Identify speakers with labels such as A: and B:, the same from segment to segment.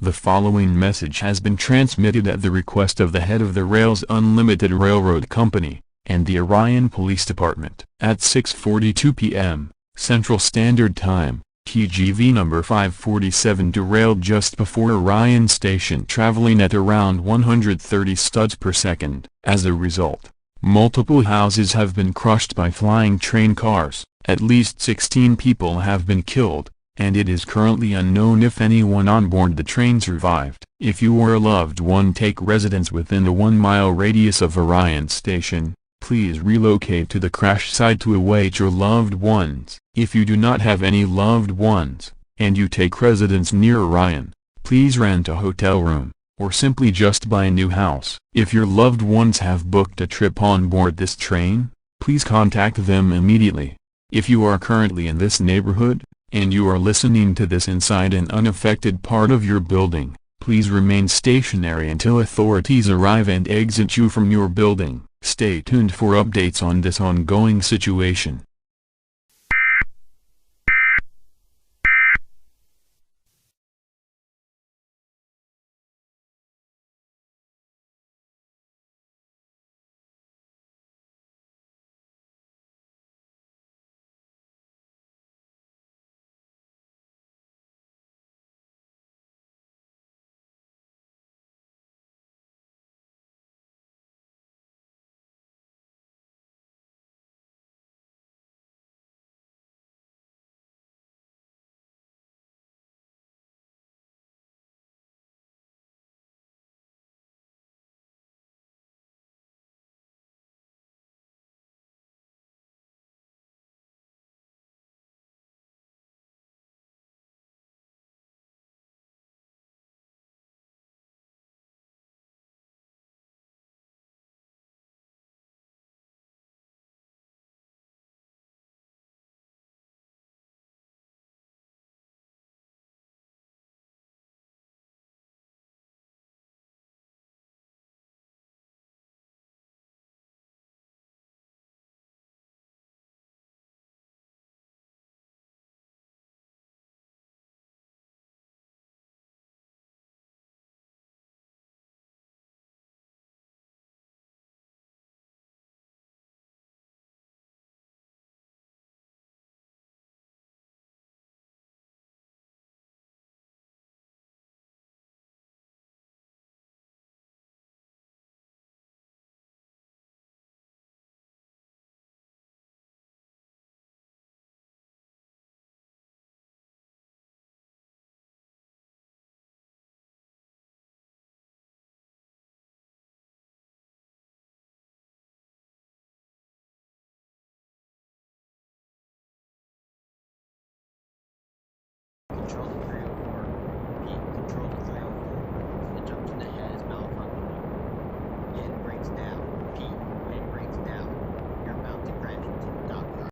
A: The following message has been transmitted at the request of the head of the Rails Unlimited Railroad Company, and the Orion Police Department. At 6:42 p.m., Central Standard Time, TGV number 547 derailed just before Orion Station traveling at around 130 studs per second. As a result, multiple houses have been crushed by flying train cars, at least 16 people have been killed, and it is currently unknown if anyone on board the train survived. If you or a loved one take residence within the 1-mile radius of Orion Station, please relocate to the crash site to await your loved ones. If you do not have any loved ones, and you take residence near Orion, please rent a hotel room, or simply just buy a new house. If your loved ones have booked a trip on board this train, please contact them immediately. If you are currently in this neighborhood, and you are listening to this inside an unaffected part of your building, please remain stationary until authorities arrive and exit you from your building. Stay tuned for updates on this ongoing situation.
B: Control to 304. Pete, control to 304. The junction ahead is malfunctioning. Wind brakes down. Pete, wind brakes down. You're about to crash into the dockyard.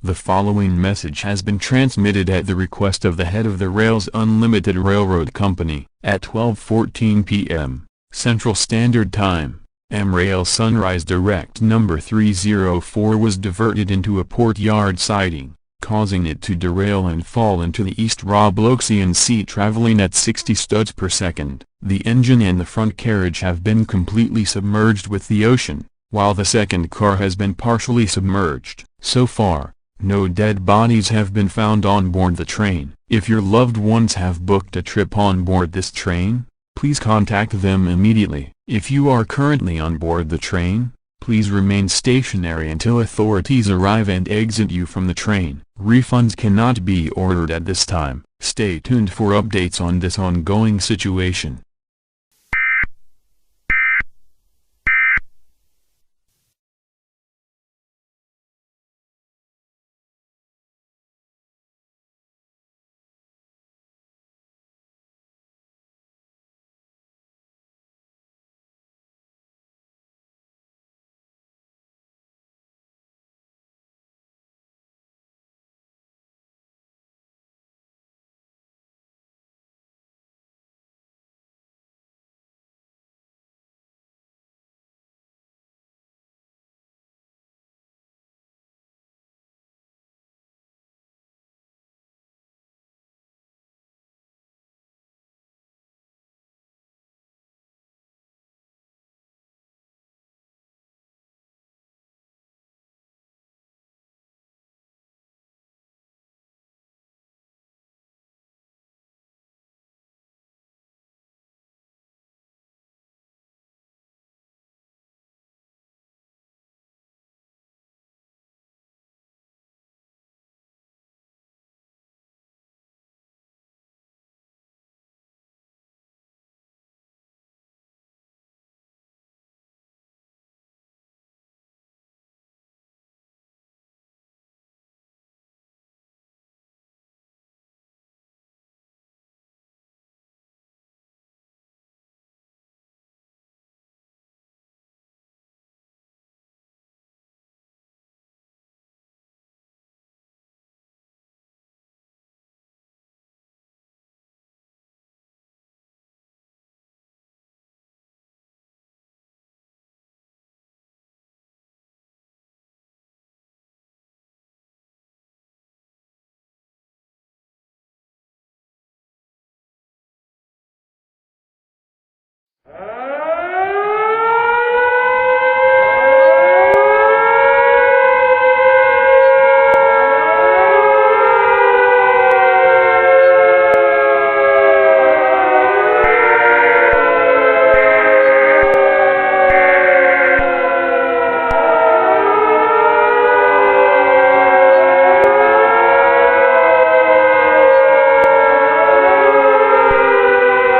A: The following message has been transmitted at the request of the head of the Rails Unlimited Railroad Company. At 12:14 p.m., Central Standard Time, MRail Sunrise Direct number 304 was diverted into a port yard siding, causing it to derail and fall into the East Robloxian Sea traveling at 60 studs per second. The engine and the front carriage have been completely submerged with the ocean. while the second car has been partially submerged. So far, no dead bodies have been found on board the train. If your loved ones have booked a trip on board this train, please contact them immediately. If you are currently on board the train, please remain stationary until authorities arrive and exit you from the train. Refunds cannot be ordered at this time. Stay tuned for updates on this ongoing situation.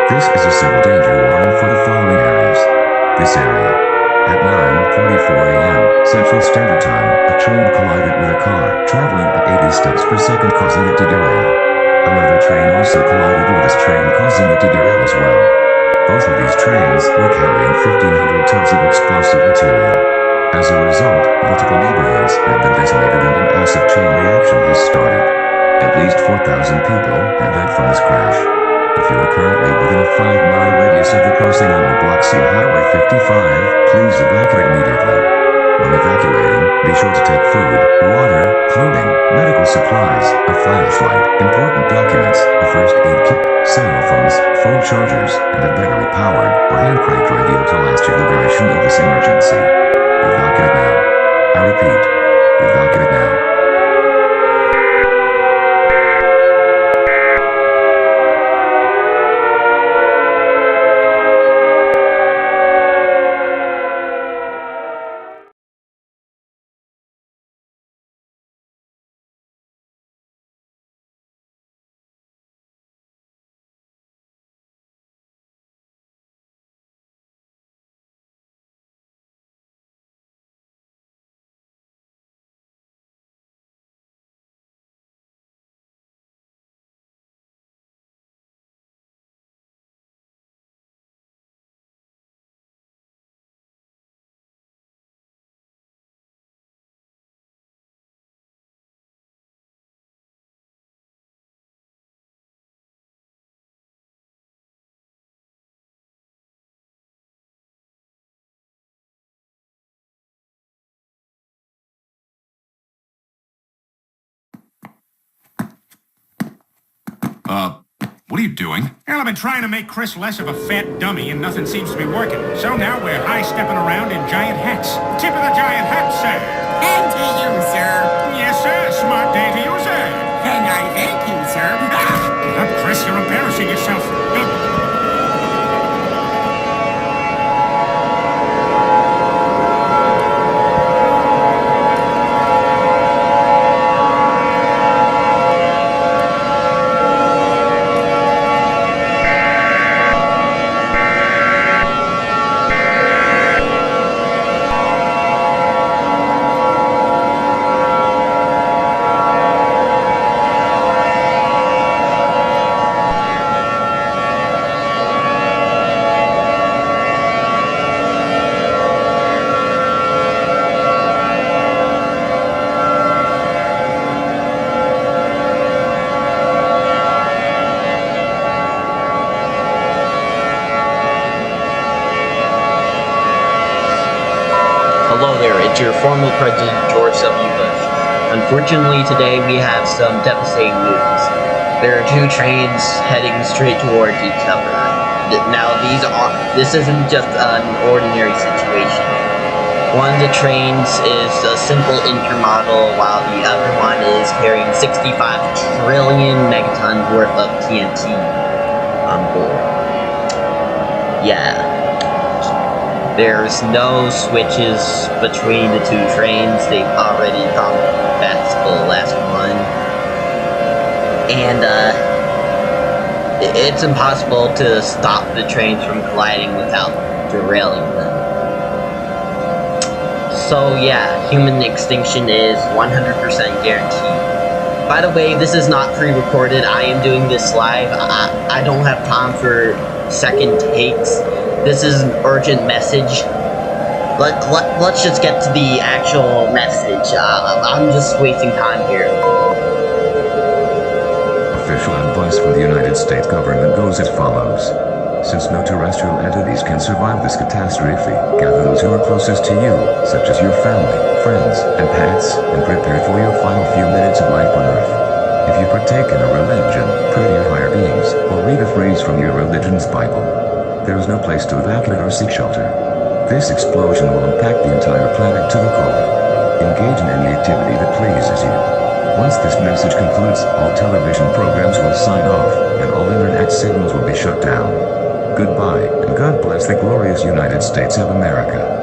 C: This is a civil danger warning for the following areas. This area. At 9:44 a.m. Central Standard Time, a train collided with a car traveling at 80 steps per second, causing it to derail. Another train also collided with this train, causing it to derail as well. Both of these trains were carrying 1,500 tons of explosive material. As a result, multiple neighborhoods have been decimated and an acid chain reaction has started. At least 4,000 people have died from this crash. If you are currently within a 5-mile radius of the crossing on Roblox Highway 55, please evacuate immediately. When evacuating, be sure to take food, water, clothing, medical supplies, a flashlight, important documents, a first aid kit, cell phones, phone chargers, and a battery-powered or hand-cranked radio to last you the duration of this emergency. Evacuate now. I repeat, evacuate now.
D: What are you doing?
E: Well, I've been trying to make Chris less of a fat dummy, and nothing seems to be working. So now we're high-stepping around in giant hats. Tip of the giant hat, sir.
F: And to you, sir.
E: Yes, sir. Smart day to you, sir.
F: And I thank you, sir.
E: Get up, Chris. You're embarrassing yourself.
B: Hello there, it's your former President George W. Bush. Unfortunately, today we have some devastating news. There are two trains heading straight towards each other. Now, this isn't just an ordinary situation. One of the trains is a simple intermodal, while the other one is carrying 65 trillion megatons worth of TNT on board. Yeah. There's no switches between the two trains. They've already gone past the last one. And, it's impossible to stop the trains from colliding without derailing them. So yeah, human extinction is 100% guaranteed. By the way, this is not pre-recorded. I am doing this live. I don't have time for second takes. This is an urgent message. Let's just get to the actual message. I'm just wasting time here.
C: Official advice from the United States government goes as follows. Since no terrestrial entities can survive this catastrophe, gather those who are closest to you, such as your family, friends, and pets, and prepare for your final few minutes of life on Earth. If you partake in a religion, pray to your higher beings, or read a phrase from your religion's Bible, there is no place to evacuate or seek shelter. This explosion will impact the entire planet to the core. Engage in any activity that pleases you. Once this message concludes, all television programs will sign off, and all internet signals will be shut down. Goodbye, and God bless the glorious United States of America.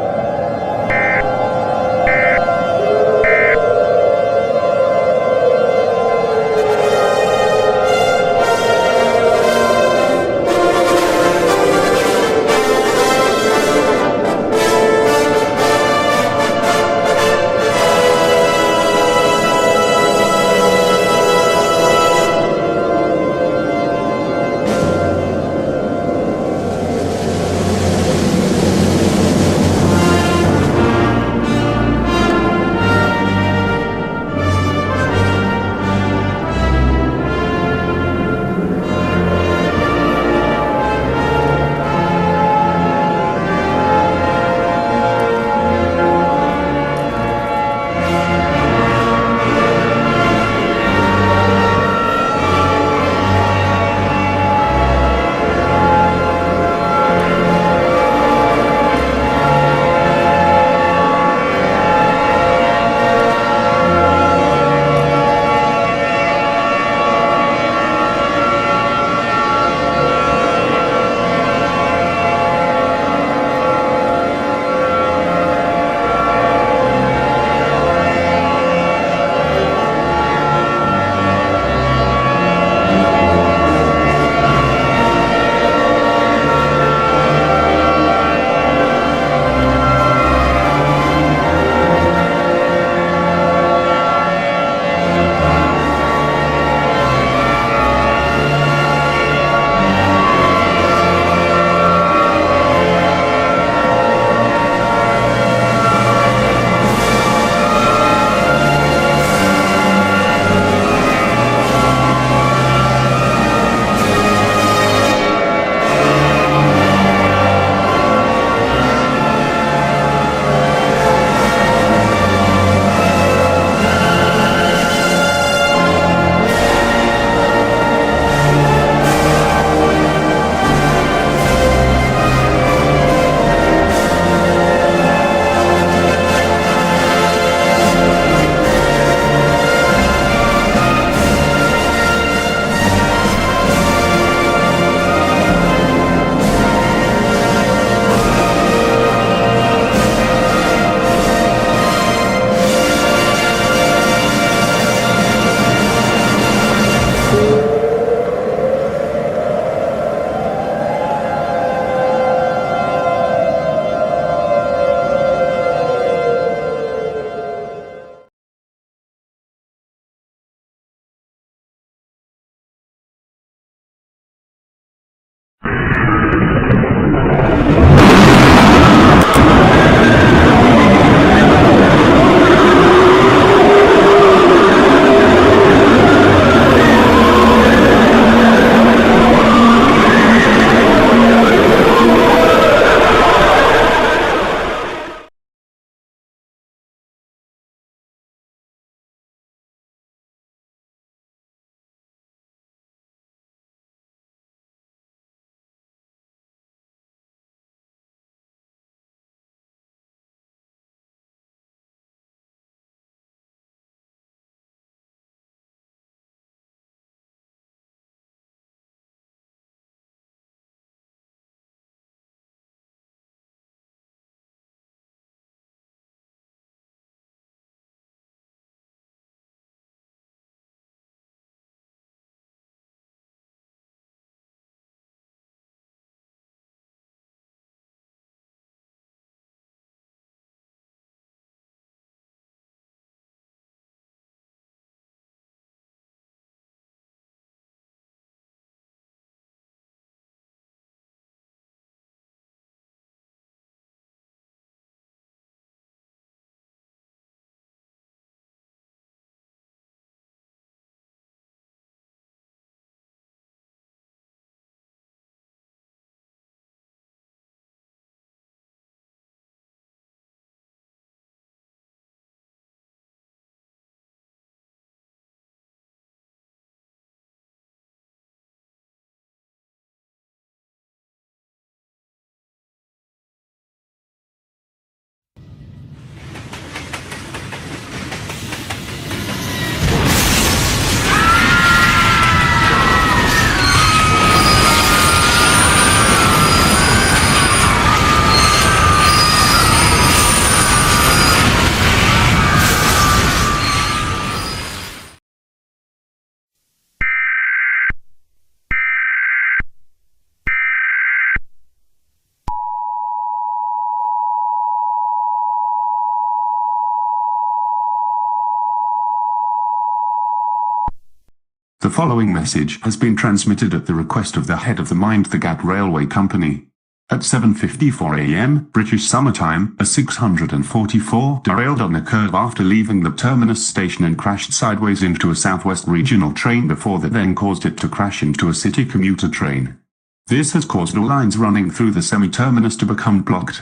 C: following message has been transmitted at the request of the head of the Mind the Gap Railway Company. At 7:54 a.m. British Summer Time, a 644 derailed on the curve after leaving the terminus station and crashed sideways into a Southwest regional train before that then caused it to crash into a city commuter train. This has caused all lines running through the semi-terminus to become blocked.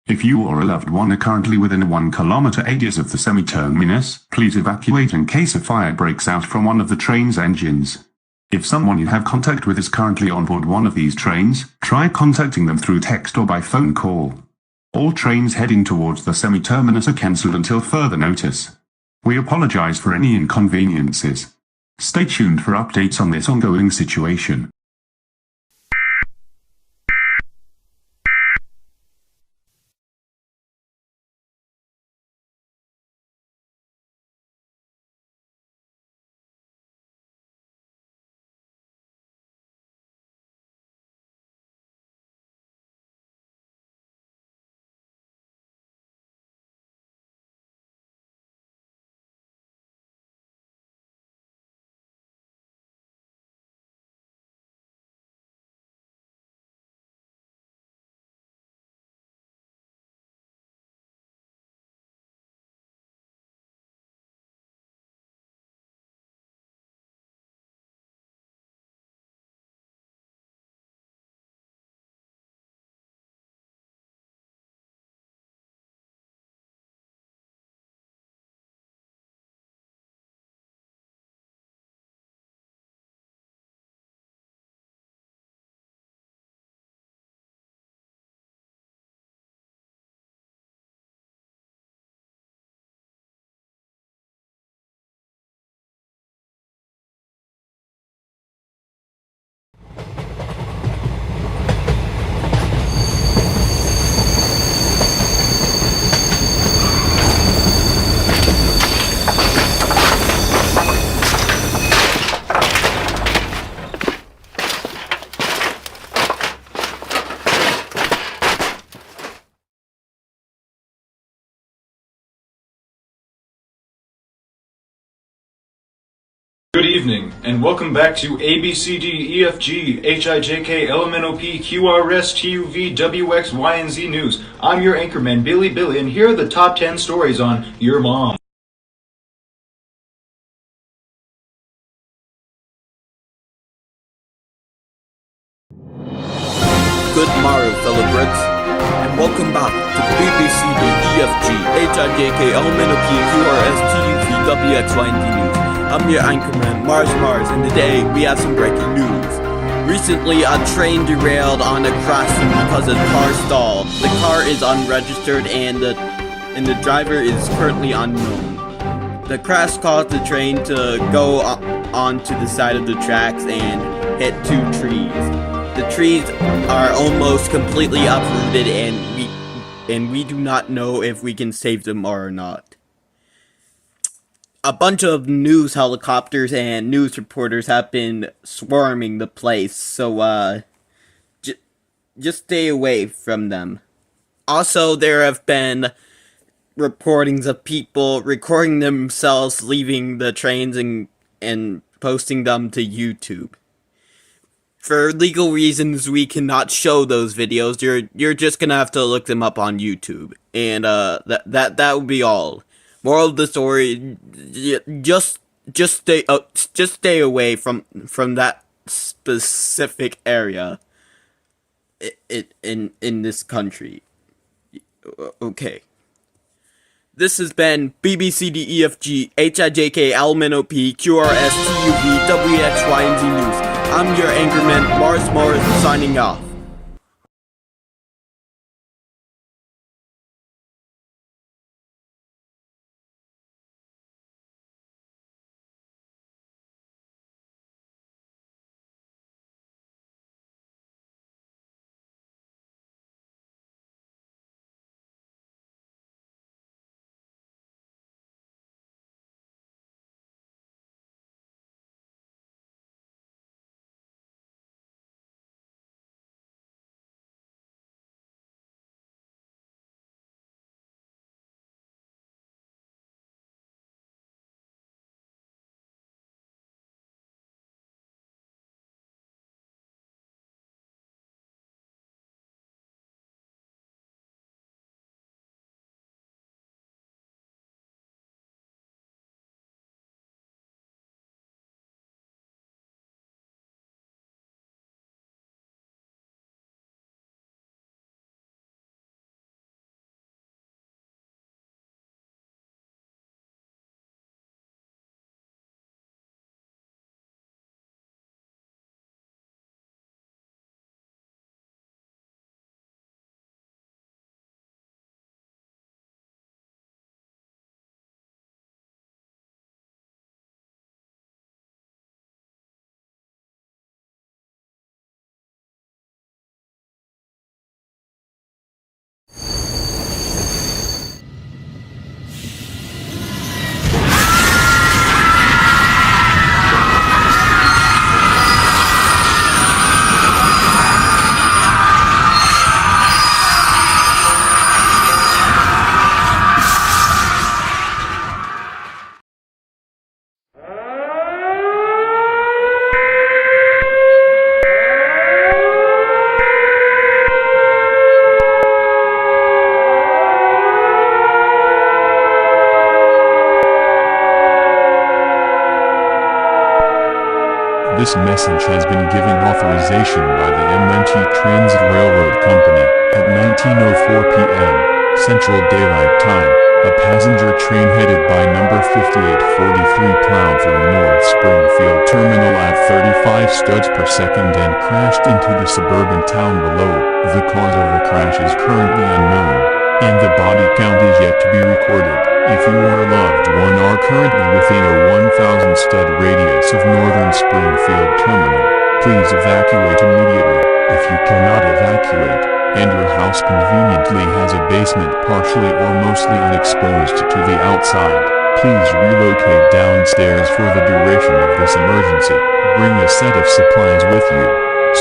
C: If you or a loved one are currently within a 1-kilometer radius of the semi-terminus, please evacuate in case a fire breaks out from one of the train's engines. If someone you have contact with is currently on board one of these trains, try contacting them through text or by phone call. All trains heading towards the semi-terminus are cancelled until further notice. We apologize for any inconveniences. Stay tuned for updates on this ongoing situation.
D: Good evening, and welcome back to ABCDEFG HIJK LMNOP TUV WX Y and Z News. I'm your anchorman, Billy, and here are the top 10 stories on your mom.
G: Good morrow, fellow Brits, and welcome back to BBCDEFG HIJK LMNOP TUV WX Y and Z News. I'm your anchorman, Mars, and today we have some breaking news. Recently, a train derailed on a crash scene because a car stalled. The car is unregistered and the driver is currently unknown. The crash caused the train to go onto the side of the tracks and hit 2 trees. The trees are almost completely uprooted and we do not know if we can save them or not. A bunch of news helicopters and news reporters have been swarming the place, so just stay away from them. Also, there have been reportings of people recording themselves leaving the trains and posting them to YouTube. For legal reasons, we cannot show those videos. You're just gonna have to look them up on YouTube, and that will be all. Moral of the story: just stay away from that specific area. In this country. Okay. This has been BBCDEFG HIJK LMNOP QRS TUV WXY and Z News. I'm your anchorman Mars signing off.
A: This message has been given authorization by the MNT Transit Railroad Company. At 19:04 p.m. Central Daylight Time, a passenger train headed by number 5843 plowed through North Springfield Terminal at 35 studs per second and crashed into the suburban town below. The cause of the crash is currently unknown, and the body count is yet to be recorded. If you or a loved one are currently within a 1,000 stud radius of Northern Springfield Terminal, please evacuate immediately. If you cannot evacuate, and your house conveniently has a basement partially or mostly unexposed to the outside, please relocate downstairs for the duration of this emergency. Bring a set of supplies with you,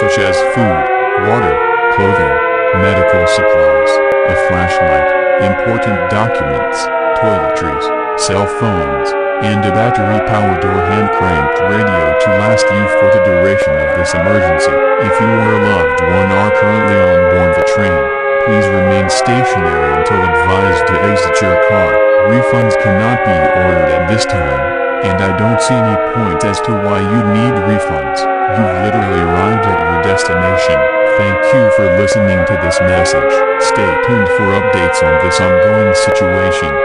A: such as food, water, clothing, medical supplies, a flashlight, important documents, toiletries, cell phones, and a battery-powered or hand-cranked radio to last you for the duration of this emergency. If you or a loved one are currently on board the train, please remain stationary until advised to exit your car. Refunds cannot be ordered at this time, and I don't see any point as to why you'd need refunds. You've literally arrived at your destination. Thank you for listening to this message. Stay tuned for updates on this ongoing situation.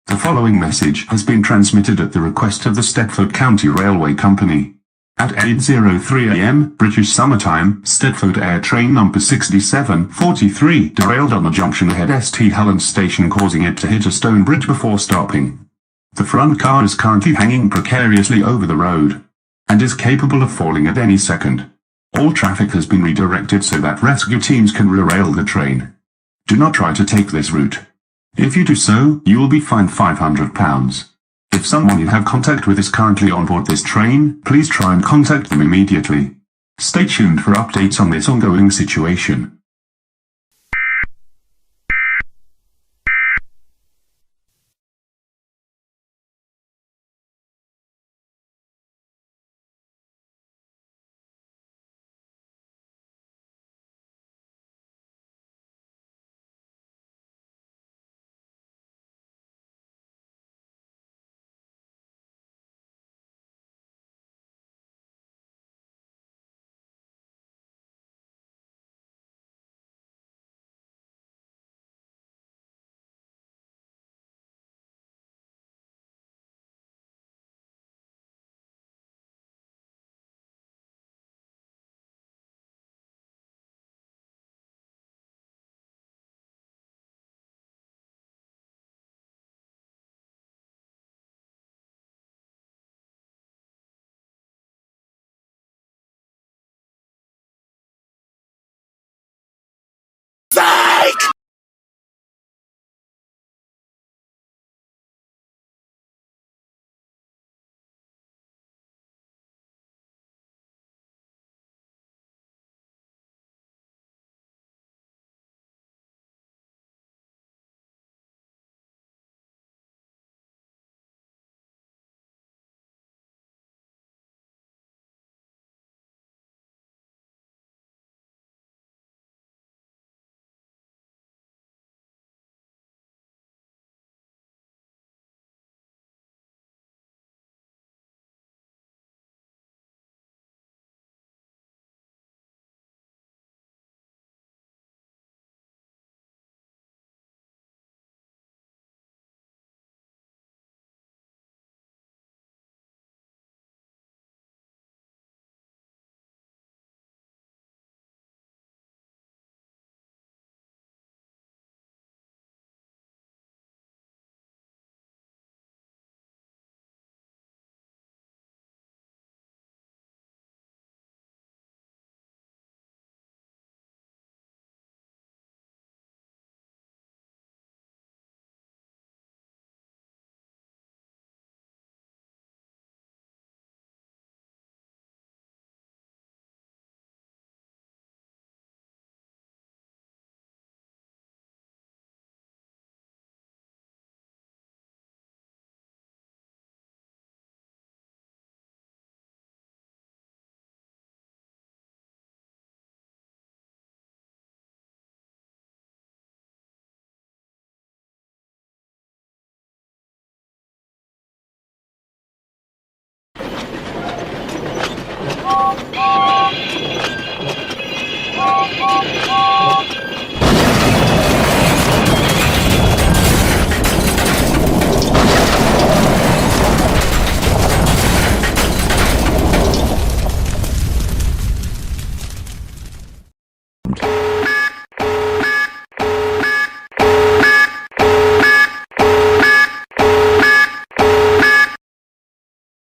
C: The following message has been transmitted at the request of the Stedford County Railway Company. At 8:03 a.m. British Summertime, Stedford Air Train number 6743 derailed on the junction ahead St. Helens Station, causing it to hit a stone bridge before stopping. The front car is currently hanging precariously over the road, and is capable of falling at any second. All traffic has been redirected so that rescue teams can re-rail the train. Do not try to take this route. If you do so, you will be fined £500. If someone you have contact with is currently on board this train, please try and contact them immediately. Stay tuned for updates on this ongoing situation.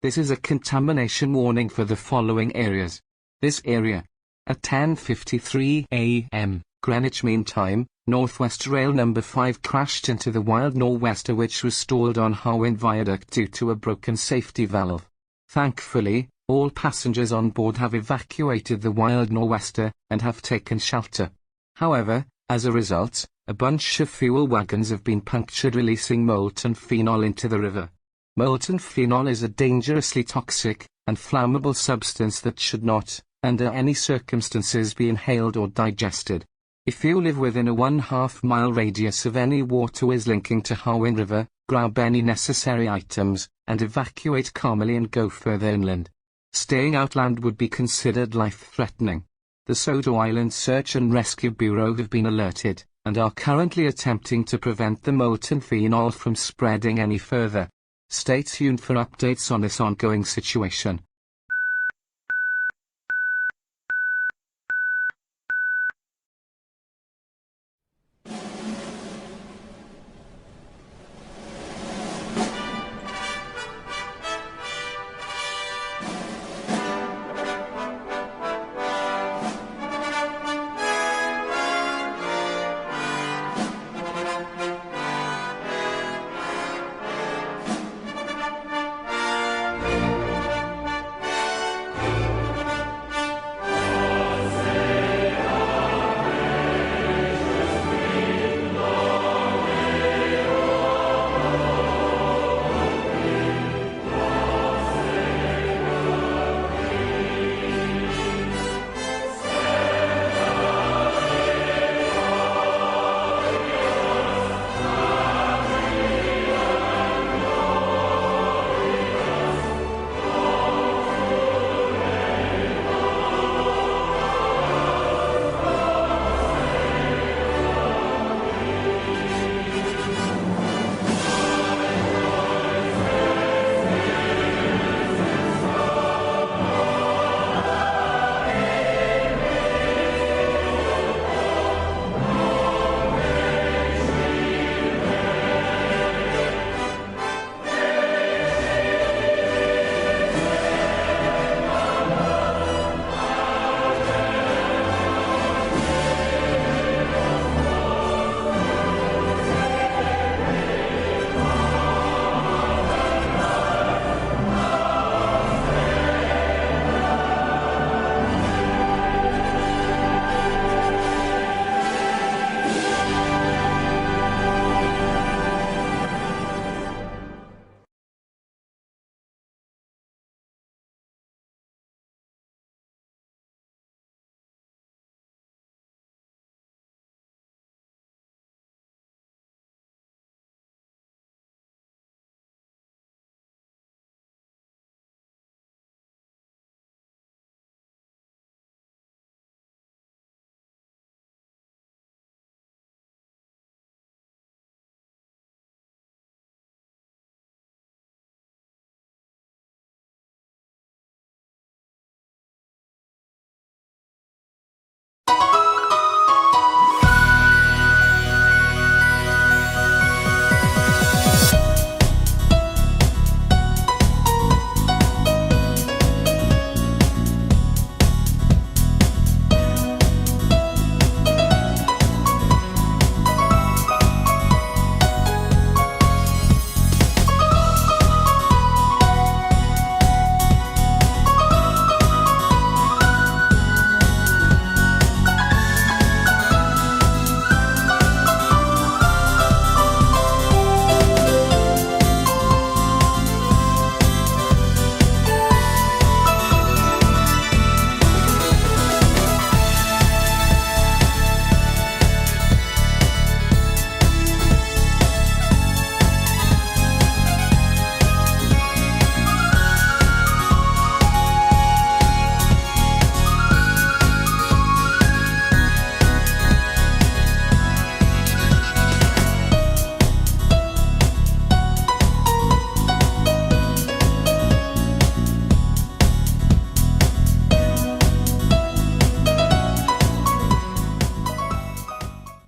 H: This is a contamination warning for the following areas. This area. At 10:53 a.m. Greenwich Mean Time, Northwest Rail number 5 crashed into the Wild Nor'Wester, which was stalled on Harwin Viaduct due to a broken safety valve. Thankfully, all passengers on board have evacuated the Wild Nor'Wester and have taken shelter. However, as a result, a bunch of fuel wagons have been punctured, releasing molten phenol into the river. Molten phenol is a dangerously toxic and flammable substance that should not, under any circumstances, be inhaled or digested. If you live within a 1/2 mile radius of any waterways linking to Harwin River, grab any necessary items, and evacuate calmly and go further inland. Staying outland would be considered life-threatening. The Sodo Island Search and Rescue Bureau have been alerted, and are currently attempting to prevent the molten phenol from spreading any further. Stay tuned for updates on this ongoing situation.